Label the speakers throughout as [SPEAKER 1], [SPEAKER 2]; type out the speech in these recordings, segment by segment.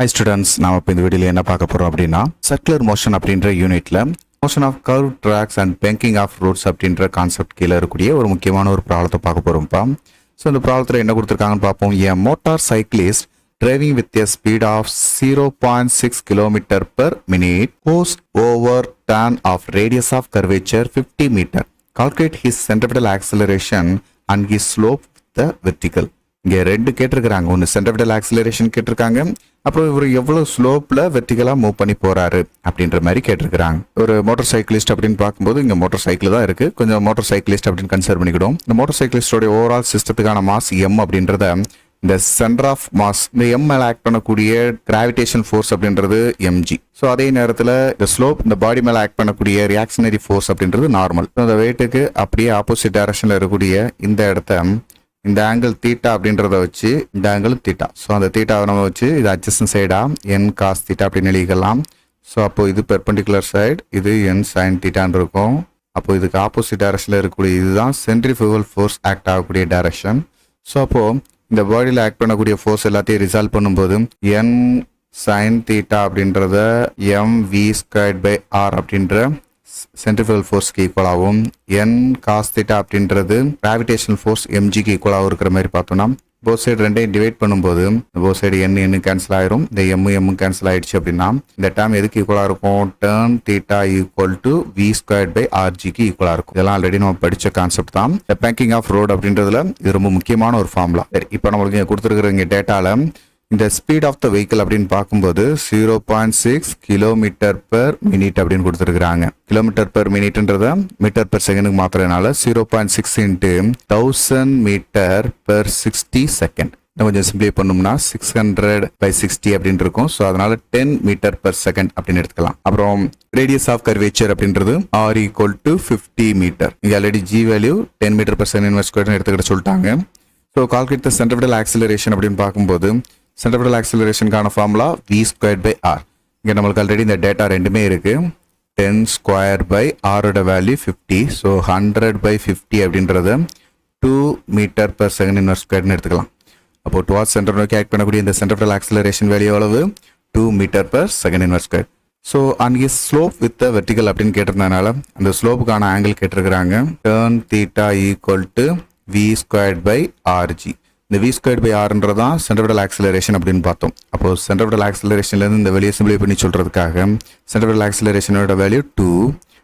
[SPEAKER 1] Hi students, நாம இப்போ இந்த வீடியோல என்ன பார்க்க போறோம் அப்படின்னா சர்க்குலர் மோஷன் அப்படின்ற யூனிட்ல motion of curve tracks and banking of roads அப்படின்ற கான்செப்ட் கீழே இருக்கக்கூடிய ஒரு முக்கியமான ஒரு ப்ராப்ளத்தை பார்க்க போறோம்ப்பா. ஸோ இந்த ப்ராப்ளத்தில் என்ன கொடுத்துருக்காங்கன்னு பார்ப்போம். A motor cyclist driving with a speed of 0.6 km per minute goes over tan of radius of curvature 50 meter. Calculate his centripetal acceleration and his slope with the vertical. இங்கே ரெண்டு கேட்டிருக்கிறாங்க. ஒன்று சென்ட்ரிபிட்டல் ஆக்சிலரேஷன் கேட்டிருக்காங்க, அப்புறம் இவர் எவ்வளோ ஸ்லோப்பில் வெர்டிகலாக move பண்ணி போகிறாரு அப்படின்ற மாதிரி கேட்டிருக்கிறாங்க. ஒரு மோட்டார் சைக்கிளிஸ்ட் அப்படின்னு பார்க்கும்போது இங்கே மோட்டார் சைக்கிள் தான் இருக்குது. கொஞ்சம் மோட்டார் சைக்கிளிஸ்ட் அப்படின்னு கன்சிடர் பண்ணிக்கிடும். இந்த மோட்டார் சைக்கிளிஸ்டோடைய ஓவரால் சிஸ்டத்துக்கான மாஸ் எம் அப்படின்றத இந்த சென்டர் ஆஃப் மாஸ் இந்த எம் மேலே ஆக்ட் பண்ணக்கூடிய கிராவிடேஷன் ஃபோர்ஸ் அப்படின்றது எம்ஜி. ஸோ அதே நேரத்தில் இந்த ஸ்லோப் இந்த பாடி மேலே ஆக்ட் பண்ணக்கூடிய ரியாக்ஷனரி ஃபோர்ஸ் அப்படின்றது நார்மல். அந்த வெயிட்டுக்கு அப்படியே ஆப்போசிட் டைரக்ஷனில் இருக்கக்கூடிய இந்த இடத்த இந்த ஆங்கிள் தீட்டா அப்படின்றத வச்சு இந்த ஆங்கிள் தீட்டா. ஸோ அந்த தீட்டாவை நம்ம வச்சு இது அட்ஜஸ்டன் சைடா என் காஸ் தீட்டா அப்படின்னு எழுதிக்கலாம். ஸோ அப்போ இது பெர்பெண்டிகுலர் சைடு, இது என் சைன் தீட்டான்னு இருக்கும். அப்போ இதுக்கு ஆப்போசிட் டைரக்ஷனில் இருக்கக்கூடிய இதுதான் சென்ட்ரிஃபியூகல் ஃபோர்ஸ் ஆக்ட் ஆகக்கூடிய டைரக்ஷன். ஸோ அப்போ இந்த பாடியில் ஆக்ட் பண்ணக்கூடிய ஃபோர்ஸ் எல்லாத்தையும் ரிசால்வ் பண்ணும்போது என் சைன் தீட்டா அப்படின்றத M V squared by R அப்படின்ற சென்ட்ரிஃபியூகல் ஃபோர்ஸ்க்கு ஈக்குவலாகவும் என் காஸ் தீட்டா அப்படின்றது கிராவிடேஷனல் ஃபோர்ஸ் எம்ஜிக்கு ஈக்குவலாகவும் இருக்கிற மாதிரி பார்த்தோம்னா போத் சைடு ரெண்டையும் டிவைட் பண்ணும்போது போத் சைடு என் கேன்சல் ஆயிரும். இந்த எம் கேன்சல் ஆயிடுச்சு அப்படின்னா இந்த டேர்ம் எதுக்கு ஈக்குவலாக இருக்கும்? Tan theta equal to v squared by ஆர்ஜிக்கு ஈக்குவலாக இருக்கும். இதெல்லாம் ஆல்ரெடி நம்ம படித்த கான்செப்ட் தான். இந்த பேங்கிங் ஆஃப் ரோட் அப்படின்றதுல இது ரொம்ப முக்கியமான ஒரு ஃபார்முலா. சரி, இப்போ நம்மளுக்கு இங்கே கொடுத்துருக்குற இங்கே டேட்டாவில் இந்த ஸ்பீட் ஆஃப் த வெஹிக்கிள் அப்படின்னு பார்க்கும்போது 0.6 கிலோமீட்டர் பெர் மினிட் அப்படின்னு கொடுத்துருக்குறாங்க. கிலோமீட்டர் பெர் மினிட்ன்றத மீட்டர் பெர் செகண்டுக்கு மாத்திரனால 0.6 இன்ட்டு 1000 மீட்டர் பெர் 60 செகண்ட். கொஞ்சம் சிம்பிளை பண்ணோம்னா 600/60 அப்படின்னு இருக்கும். ஸோ அதனால 10 மீட்டர் பெர் செகண்ட் அப்படின்னு எடுத்துக்கலாம். அப்புறம் ரேடியஸ் ஆஃப் கர்வேச்சர் அப்படின்றது ஆர் ஈக்குவல் டு 50 மீட்டர். இங்கே already g value 10 metre per second inverse ஸ்கொயர்னு எடுத்துக்கிட்ட சொல்லிட்டாங்க. So calculate the centripetal acceleration அப்படின்னு பார்க்கும்போது சென்ட்ரிபிட்டல் ஆக்சிலரேஷனுக்கான formula v squared by r. இங்கே நம்மளுக்கு ஆல்ரெடி இந்த டேட்டா ரெண்டுமே இருக்கு. 10 ஸ்கொயர் பை ஆரோட வேல்யூ 50. ஸோ 100/50 அப்படின்றத 2 மீட்டர் பெர் செகண்ட் இன்வெர்ஸ் ஸ்கொயர்னு எடுத்துக்கலாம். அப்போ டுவார்ட்ஸ் சென்டர் நோக்கி ஆக்ட் பண்ணக்கூடிய இந்த சென்ட்ரிபிட்டல் ஆக்சிலரேஷன் வேல்யூ எவ்வளவு? 2 metre per second inverse square. So and is slope with the vertical அப்படின்னு கேட்டிருந்ததுனால அந்த ஸ்லோப்புக்கான ஆங்கிள் கேட்டிருக்கிறாங்க. Tan theta equal to v squared by r g. இந்த வி ஸ்கொயர்ட் பை ஆர்ன்றதான் சென்ட்ரிபிட்டல் ஆக்சிலரேஷன் அப்படின்னு பார்த்தோம். அப்போ சென்ட்ரிபிட்டல் ஆக்சிலரேஷன்லேருந்து இந்த வெளியே சிம்பிளை பண்ணி சொல்றதுக்காக சென்ட்ரிபிட்டல் ஆக்சிலரேஷனோட வேல்யூ 2,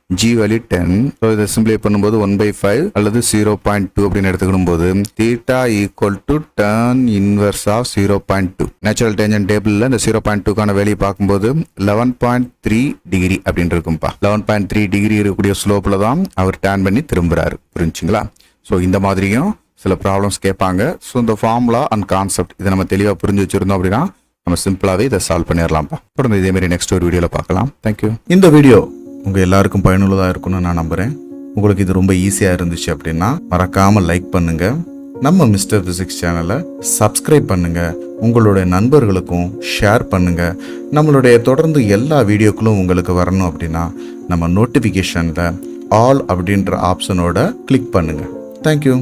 [SPEAKER 1] ஜி வேல்யூ 10. ஸோ இதை சிம்பிளை பண்ணும்போது 1/5 அல்லது 0.2 அப்படின்னு எடுத்துக்கணும் போது theta equal to tan inverse of 0.2. Natural tangent டேபிளில் இந்த 0.2க்கான வேல்யூ பார்க்கும்போது 11.3 டிகிரி அப்படின்னு இருக்கும்பா. 11.3 டிகிரி இருக்கக்கூடிய ஸ்லோப்பில் தான் அவர் டேர்ன் பண்ணி திரும்புறாரு. புரிஞ்சுங்களா? ஸோ இந்த மாதிரியும் சில ப்ராப்ளம்ஸ் கேட்பாங்க. ஸோ இந்த ஃபார்முலா அண்ட் கான்செப்ட் இதை நம்ம தெளிவாக புரிஞ்சு வச்சிருந்தோம் அப்படின்னா நம்ம சிம்பிளாகவே இதை சால்வ் பண்ணிடலாம்ப்பா. தொடர்ந்து இதேமாரி நெக்ஸ்ட் ஒரு வீடியோவில் பார்க்கலாம். தேங்க்யூ. இந்த வீடியோ உங்கள் எல்லாருக்கும் பயனுள்ளதாக இருக்கும்னு நான் நம்புகிறேன். உங்களுக்கு இது ரொம்ப ஈஸியாக இருந்துச்சு அப்படின்னா மறக்காமல் லைக் பண்ணுங்க. நம்ம மிஸ்டர் பிசிக்ஸ் சேனலை சப்ஸ்கிரைப் பண்ணுங்க. உங்களுடைய நண்பர்களுக்கும் ஷேர் பண்ணுங்க. நம்மளுடைய தொடர்ந்து எல்லா வீடியோக்களும் உங்களுக்கு வரணும் அப்படின்னா நம்ம நோட்டிஃபிகேஷனில் ஆல் அப்படின்ற ஆப்ஷனோட கிளிக் பண்ணுங்க. தேங்க்யூ.